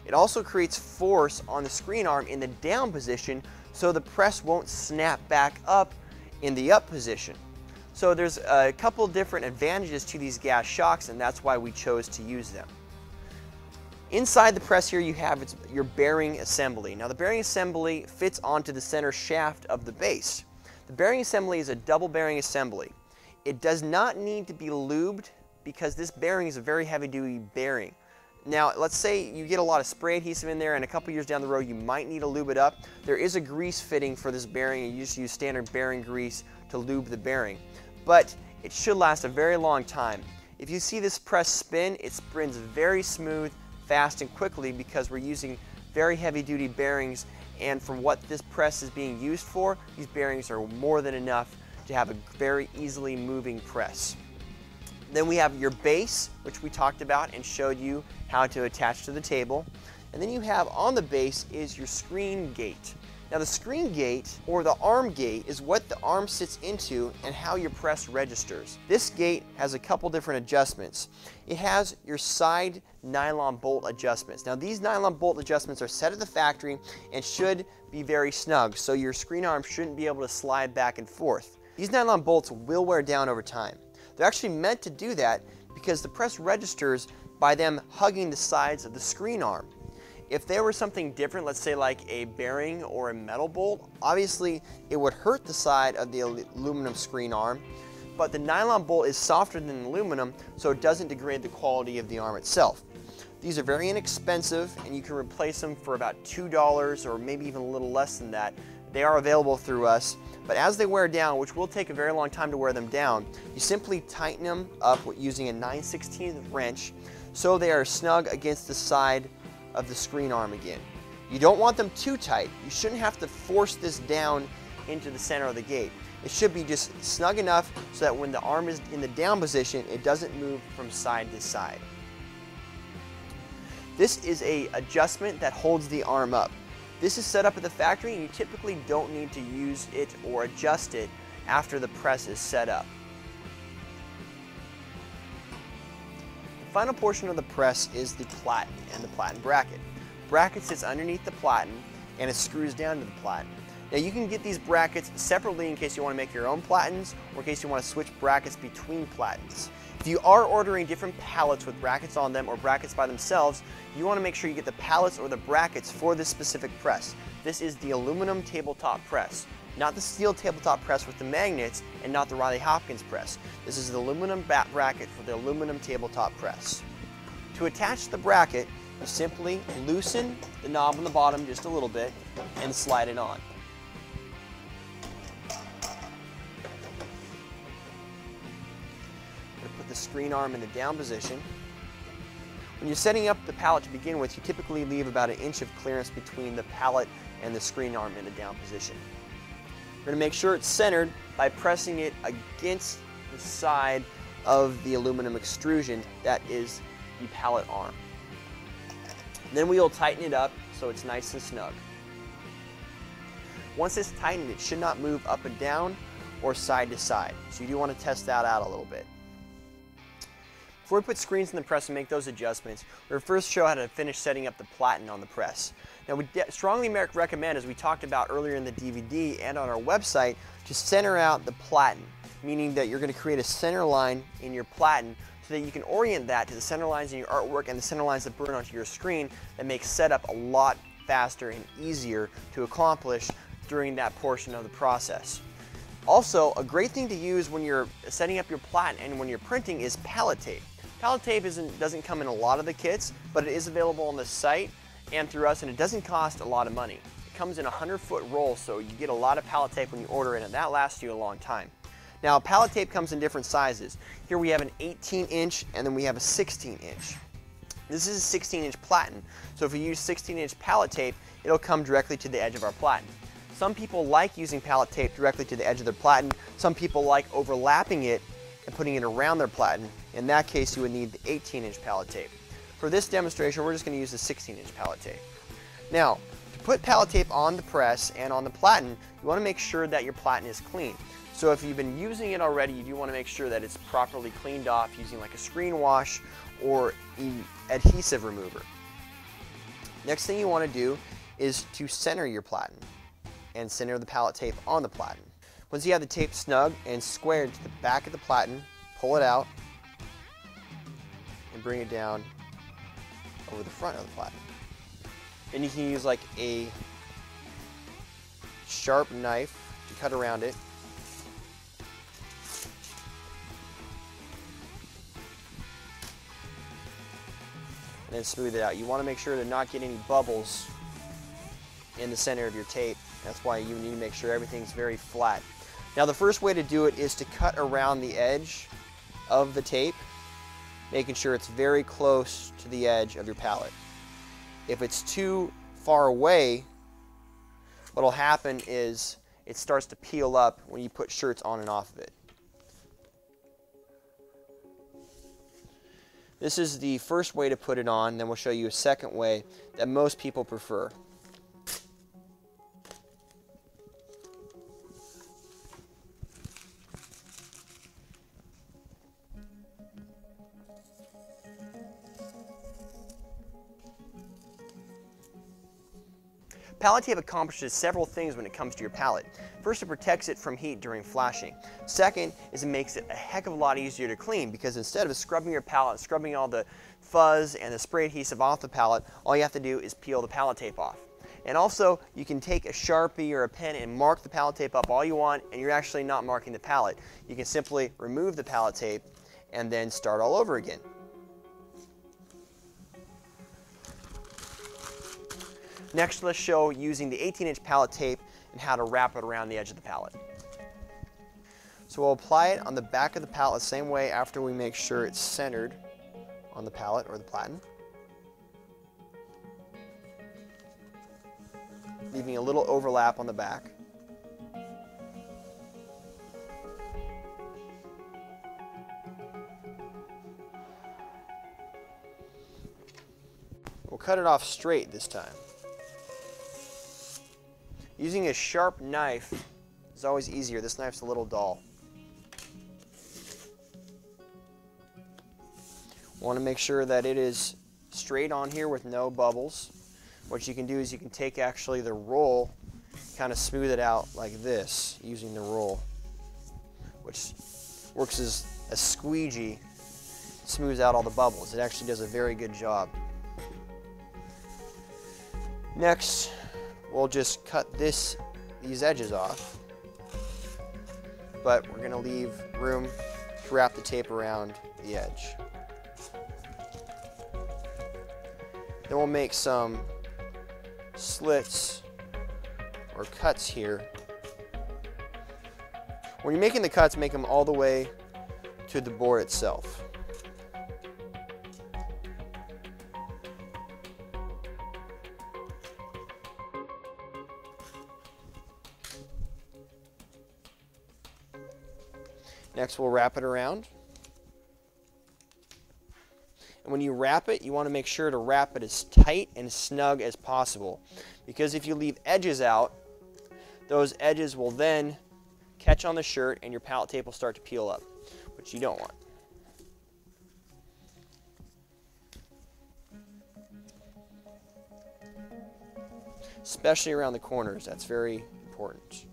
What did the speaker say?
It also creates force on the screen arm in the down position so the press won't snap back up in the up position. So there's a couple different advantages to these gas shocks, and that's why we chose to use them. Inside the press here you have your bearing assembly. Now the bearing assembly fits onto the center shaft of the base. The bearing assembly is a double bearing assembly. It does not need to be lubed because this bearing is a very heavy duty bearing. Now let's say you get a lot of spray adhesive in there and a couple years down the road you might need to lube it up. There is a grease fitting for this bearing and you just use standard bearing grease to lube the bearing. But it should last a very long time. If you see this press spin, it spins very smooth, fast and quickly because we're using very heavy duty bearings, and from what this press is being used for, these bearings are more than enough to have a very easily moving press. Then we have your base, which we talked about and showed you how to attach to the table. And then you have on the base is your screen gate. Now the screen gate, or the arm gate, is what the arm sits into and how your press registers. This gate has a couple different adjustments. It has your side nylon bolt adjustments. Now these nylon bolt adjustments are set at the factory and should be very snug, so your screen arm shouldn't be able to slide back and forth. These nylon bolts will wear down over time. They're actually meant to do that because the press registers by them hugging the sides of the screen arm. If there were something different, let's say like a bearing or a metal bolt, obviously it would hurt the side of the aluminum screen arm, but the nylon bolt is softer than aluminum, so it doesn't degrade the quality of the arm itself. These are very inexpensive and you can replace them for about $2 or maybe even a little less than that. They are available through us, but as they wear down, which will take a very long time to wear them down, you simply tighten them up using a 9/16 wrench so they are snug against the side of the screen arm again. You don't want them too tight. You shouldn't have to force this down into the center of the gate. It should be just snug enough so that when the arm is in the down position, it doesn't move from side to side. This is an adjustment that holds the arm up. This is set up at the factory and you typically don't need to use it or adjust it after the press is set up. The final portion of the press is the platen and the platen bracket. Bracket sits underneath the platen and it screws down to the platen. Now you can get these brackets separately in case you want to make your own platens or in case you want to switch brackets between platens. If you are ordering different pallets with brackets on them or brackets by themselves, you want to make sure you get the pallets or the brackets for this specific press. This is the aluminum tabletop press, not the steel tabletop press with the magnets and not the Riley Hopkins press. This is the aluminum bracket for the aluminum tabletop press. To attach the bracket, you simply loosen the knob on the bottom just a little bit and slide it on. Put the screen arm in the down position. When you're setting up the pallet to begin with, you typically leave about 1 inch of clearance between the pallet and the screen arm in the down position. We're going to make sure it's centered by pressing it against the side of the aluminum extrusion that is the pallet arm. Then we will tighten it up so it's nice and snug. Once it's tightened, it should not move up and down or side to side, so you do want to test that out a little bit. Before we put screens in the press and make those adjustments, we'll first show how to finish setting up the platen on the press. Now we strongly recommend, as we talked about earlier in the DVD and on our website, to center out the platen, meaning that you're going to create a center line in your platen so that you can orient that to the center lines in your artwork and the center lines that burn onto your screen. That makes setup a lot faster and easier to accomplish during that portion of the process. Also, a great thing to use when you're setting up your platen and when you're printing is pallet tape. Pallet tape doesn't come in a lot of the kits, but it is available on the site and through us, and it doesn't cost a lot of money. It comes in a 100-foot roll, so you get a lot of pallet tape when you order it, and that lasts you a long time. Now, pallet tape comes in different sizes. Here we have an 18-inch, and then we have a 16-inch. This is a 16-inch platen, so if we use 16-inch pallet tape, it'll come directly to the edge of our platen. Some people like using pallet tape directly to the edge of their platen. Some people like overlapping it and putting it around their platen. In that case, you would need the 18-inch pallet tape. For this demonstration, we're just going to use the 16-inch pallet tape. Now, to put pallet tape on the press and on the platen, you want to make sure that your platen is clean. So if you've been using it already, you do want to make sure that it's properly cleaned off using like a screen wash or adhesive remover. Next thing you want to do is to center your platen and center the pallet tape on the platen. Once you have the tape snug and squared to the back of the platen, pull it out and bring it down over the front of the platen. Then you can use like a sharp knife to cut around it. And then smooth it out. You want to make sure to not get any bubbles in the center of your tape. That's why you need to make sure everything's very flat. Now the first way to do it is to cut around the edge of the tape, making sure it's very close to the edge of your pallet. If it's too far away, what'll happen is it starts to peel up when you put shirts on and off of it. This is the first way to put it on, then we'll show you a second way that most people prefer. Pallet tape accomplishes several things when it comes to your pallet. First, it protects it from heat during flashing. Second is it makes it a heck of a lot easier to clean, because instead of scrubbing your pallet, scrubbing all the fuzz and the spray adhesive off the pallet, all you have to do is peel the pallet tape off. And also, you can take a Sharpie or a pen and mark the pallet tape up all you want, and you're actually not marking the pallet. You can simply remove the pallet tape and then start all over again. Next, let's show using the 18-inch pallet tape and how to wrap it around the edge of the pallet. So we'll apply it on the back of the pallet the same way after we make sure it's centered on the pallet or the platen, leaving a little overlap on the back. We'll cut it off straight this time. Using a sharp knife is always easier. This knife's a little dull. Want to make sure that it is straight on here with no bubbles. What you can do is you can take actually the roll, kind of smooth it out like this using the roll, which works as a squeegee, smooths out all the bubbles. It actually does a very good job. Next, we'll just cut these edges off, but we're going to leave room to wrap the tape around the edge. Then we'll make some slits or cuts here. When you're making the cuts, make them all the way to the board itself. Next, we'll wrap it around. And when you wrap it, you want to make sure to wrap it as tight and snug as possible, because if you leave edges out, those edges will then catch on the shirt and your pallet tape will start to peel up, which you don't want. Especially around the corners, that's very important.